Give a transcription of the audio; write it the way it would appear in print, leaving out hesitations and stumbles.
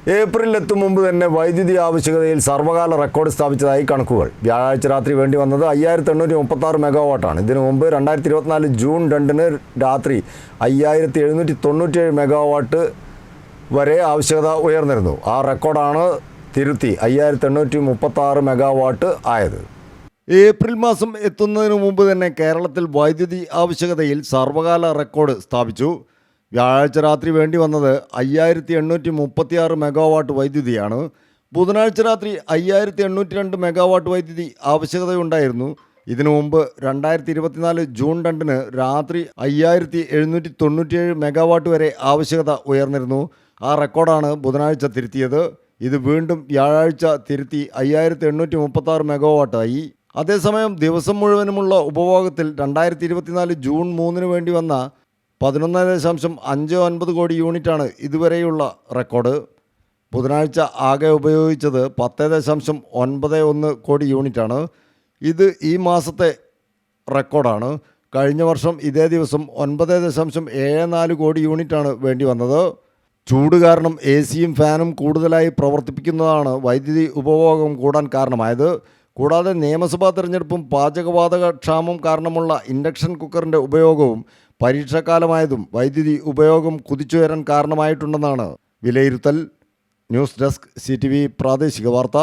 ഏപ്രിലെത്തും മുമ്പ് തന്നെ വൈദ്യുതി ആവശ്യകതയിൽ സർവ്വകാല റെക്കോർഡ് സ്ഥാപിച്ചതായി കണക്കുകൾ. വ്യാഴാഴ്ച രാത്രി വേണ്ടി വന്നത് 5836 മെഗാവാട്ടാണ്. ഇതിനു മുമ്പ് 2024 ജൂൺ 2 രാത്രി 5797 മെഗാവാട്ട് വരെ ആവശ്യകത ഉയർന്നിരുന്നു. ആ റെക്കോർഡാണ് തിരുത്തി 5836 മെഗാവാട്ട് ആയത്. ഏപ്രിൽ മാസം എത്തുന്നതിന് മുമ്പ് തന്നെ കേരളത്തിൽ വൈദ്യുതി ആവശ്യകതയിൽ സർവ്വകാല റെക്കോർഡ് സ്ഥാപിച്ചു. വ്യാഴാഴ്ച രാത്രി വേണ്ടി വന്നത് 5836 മെഗാവാട്ട് വൈദ്യുതിയാണ്. ബുധനാഴ്ച രാത്രി 5802 മെഗാവാട്ട് വൈദ്യുതി ആവശ്യകതയുണ്ടായിരുന്നു. ഇതിനു മുമ്പ് 2024 ജൂൺ 2 രാത്രി 5797 മെഗാവാട്ട് വരെ ആവശ്യകത ഉയർന്നിരുന്നു. ആ റെക്കോർഡാണ് ബുധനാഴ്ച തിരുത്തിയത്. ഇത് വീണ്ടും വ്യാഴാഴ്ച തിരുത്തി 5836 മെഗാവാട്ടായി. അതേസമയം ദിവസം മുഴുവനുമുള്ള ഉപഭോഗത്തിൽ 2024 ജൂൺ 3 വേണ്ടി വന്ന 11.59 കോടി യൂണിറ്റാണ് ഇതുവരെയുള്ള റെക്കോർഡ്. ബുധനാഴ്ച ആകെ ഉപയോഗിച്ചത് 10.91 കോടി യൂണിറ്റാണ്. ഇത് ഈ മാസത്തെ റെക്കോർഡാണ്. കഴിഞ്ഞ വർഷം ഇതേ ദിവസം 9.74 കോടി യൂണിറ്റാണ് വേണ്ടി വന്നത്. ചൂട് കാരണം AC-യും ഫാനും കൂടുതലായി പ്രവർത്തിപ്പിക്കുന്നതാണ് വൈദ്യുതി ഉപഭോഗം കൂടാൻ കാരണമായത്. കൂടാതെ നിയമസഭാ തെരഞ്ഞെടുപ്പും പാചകവാതക ക്ഷാമം കാരണമുള്ള ഇൻഡക്ഷൻ കുക്കറിൻ്റെ ഉപയോഗവും പരീക്ഷാകാലമായതും വൈദ്യുതി ഉപയോഗം കുതിച്ചുയരാൻ കാരണമായിട്ടുണ്ടെന്നാണ് വിലയിരുത്തൽ. ന്യൂസ് ഡെസ്ക് CTV പ്രാദേശിക വാർത്ത.